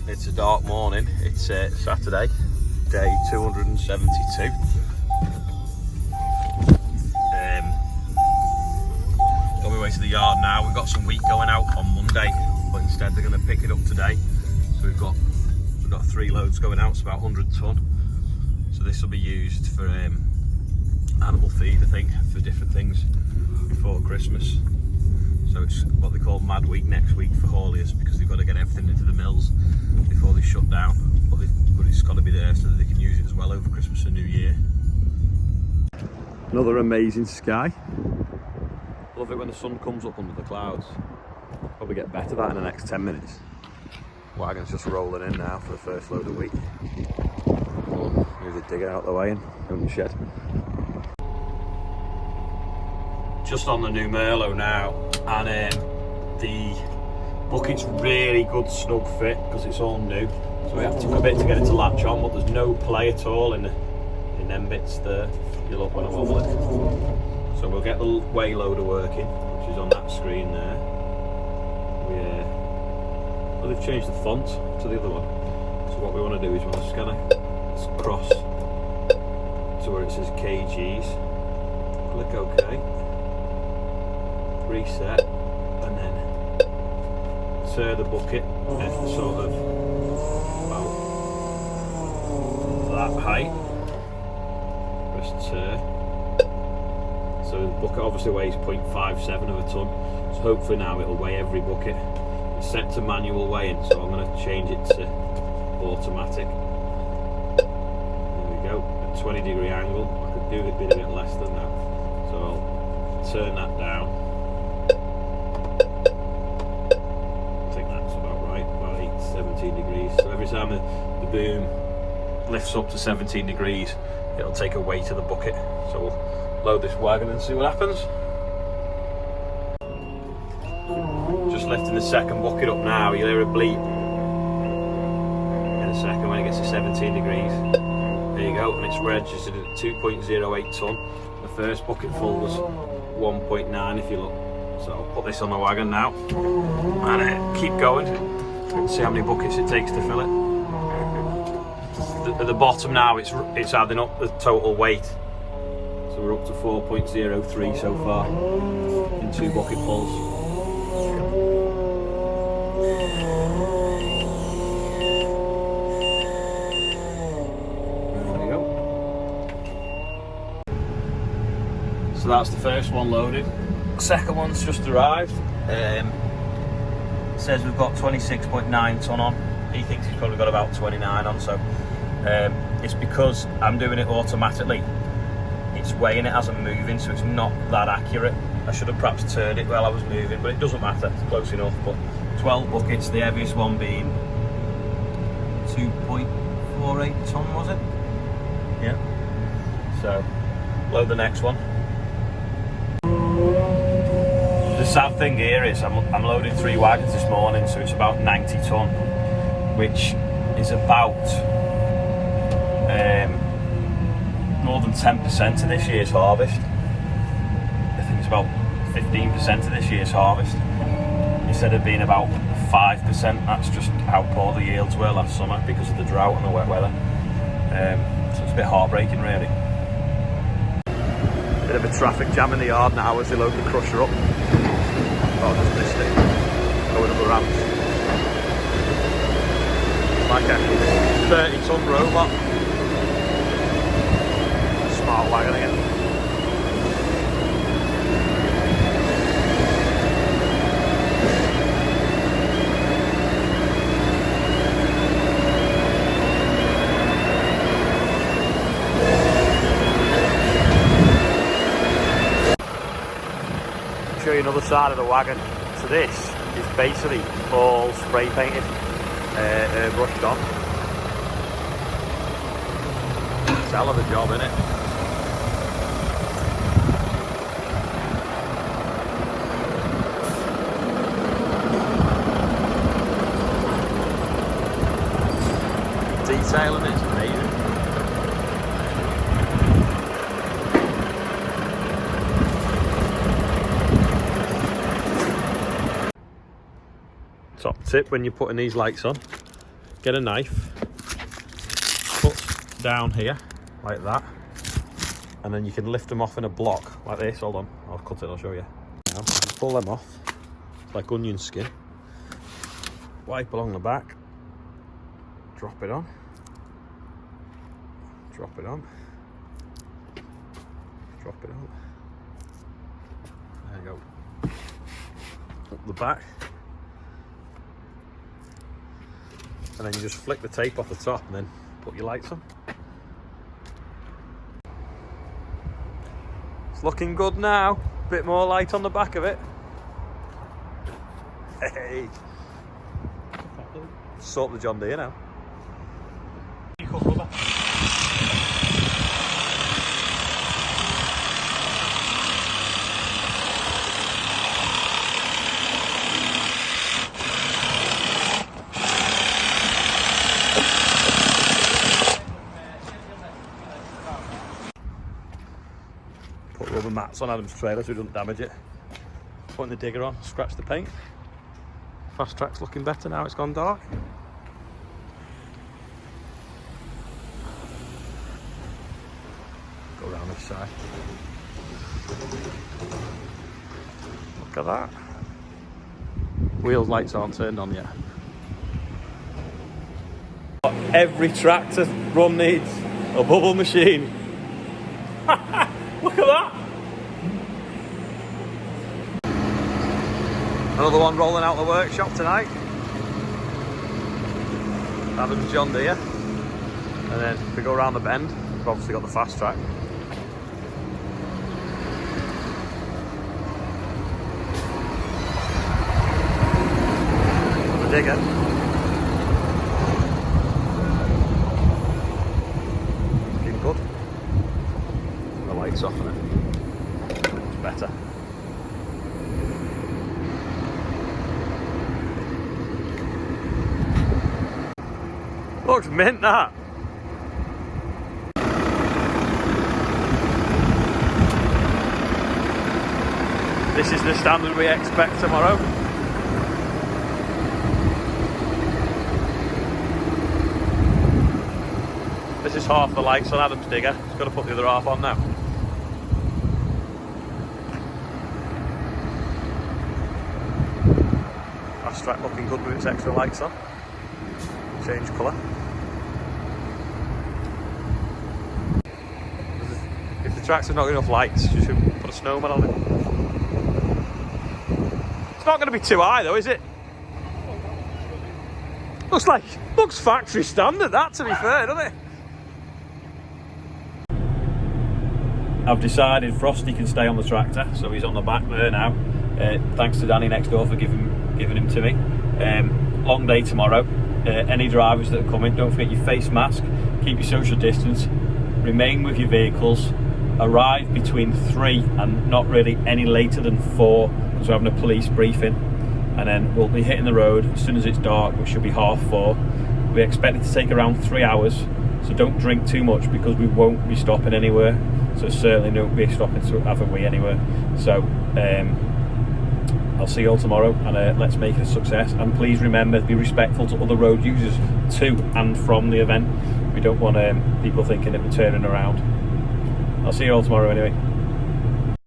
It's a dark morning. It's Saturday, day 272. On my way to the yard now. We've got some wheat going out on Monday, but instead they're going to pick it up today. So we've got 3 loads going out. It's about 100 tonne. So this will be used for animal feed, I think, for different things before Christmas. So it's what they call mad week next week for hauliers, because they've got to get everything into the mills before they shut down. But it's got to be there so that they can use it as well over Christmas and New Year. Another amazing sky. Love it when the sun comes up under the clouds. Probably get better that in the next 10 minutes. Wagon's just rolling in now for the first load of wheat. Move the digger out of the way and go in the shed. Just on the new Merlot now, and the bucket's really good snug fit because it's all new. So we have to a bit to get it to latch on, but there's no play at all in them bits there. You look when I wobble it. So we'll get the way loader working, which is on that screen there. Well, they've changed the font to the other one. So what we want to do is we want to scan across to where it says kgs. Click OK. Reset, and then turn the bucket at sort of about that height. Press turn. So the bucket obviously weighs 0.57 of a tonne. So hopefully now it'll weigh every bucket. It's set to manual weighing, so I'm going to change it to automatic. There we go, a 20-degree angle. I could do it a bit less than that. So I'll turn that down. I think that's about right, about 17 degrees. So every time the boom lifts up to 17 degrees, it'll take a weight of the bucket. So we'll load this wagon and see what happens. Just lifting the second bucket up now. You'll hear a bleep in a second when it gets to 17 degrees. There you go, and it's registered at 2.08 tonne. The first bucket full was 1.9 if you look. So I'll put this on the wagon now and keep going and see how many buckets it takes to fill it. At the bottom now it's adding up the total weight. So we're up to 4.03 so far in 2 bucket fulls. There you go. So that's the first one loaded. Second one's just arrived. It says we've got 26.9 tonne on. He thinks he's probably got about 29 on, so it's because I'm doing it automatically. It's weighing it as I'm moving, so it's not that accurate. I should have perhaps turned it while I was moving, but it doesn't matter, it's close enough. But 12 buckets, the heaviest one being 2.48 tonne, was it? Yeah. So, load the next one. The sad thing here is I'm loading 3 wagons this morning, so it's about 90 tonne, which is about more than 10% of this year's harvest. I think it's about 15% of this year's harvest, instead of being about 5%. That's just how poor the yields were last summer because of the drought and the wet weather. So it's a bit heartbreaking, really. Bit of a traffic jam in the yard now as they load the crusher up. Oh, I just missed it. Going up the ramps. Like a 30 tonne robot. Smart wagon again. Show you another side of the wagon. So this is basically all spray painted, brushed on. It's a hell of a job, isn't it? Detailing it's amazing. Top tip when you're putting these lights on, get a knife, put down here like that, and then you can lift them off in a block like this. Hold on, I'll cut it, I'll show you. Now you pull them off like onion skin, wipe along the back, drop it on, drop it on, drop it on. There you go. Up the back, and then you just flick the tape off the top and then put your lights on. It's looking good now. Bit more light on the back of it. Hey, sort the John Deere now. Put rubber mats on Adam's trailer so it doesn't damage it. Putting the digger on, scratch the paint. Fast track's looking better now it's gone dark. Go around this side. Look at that. Wheel lights aren't turned on yet. Every tractor run needs a bubble machine. Look at that! Another one rolling out the workshop tonight. Adam's John Deere. And then if we go around the bend, we've obviously got the fast track. The digger. Looking good. The lights off on it. It's better. Looks mint, that. This is the standard we expect tomorrow. This is half the lights on Adam's digger. He's got to put the other half on now. Fast track looking good with its extra lights on. Change colour. If the tracks have not got enough lights, you should put a snowman on it. It's not going to be too high though, is it? Looks factory standard, that, to be fair, doesn't it? I've decided Frosty can stay on the tractor, so he's on the back there now. Thanks to Danny next door for giving him to me. Long day tomorrow. Any drivers that are coming, don't forget your face mask, keep your social distance, remain with your vehicles, arrive between 3 and not really any later than 4 because we're having a police briefing, and then we'll be hitting the road as soon as it's dark, which should be 4:30. We expect it to take around 3 hours, so don't drink too much because we won't be stopping anywhere, so certainly don't be stopping to have a wee anywhere. So I'll see you all tomorrow, and let's make it a success. And please remember to be respectful to other road users to and from the event. We don't want people thinking that we're turning around. I'll see you all tomorrow anyway.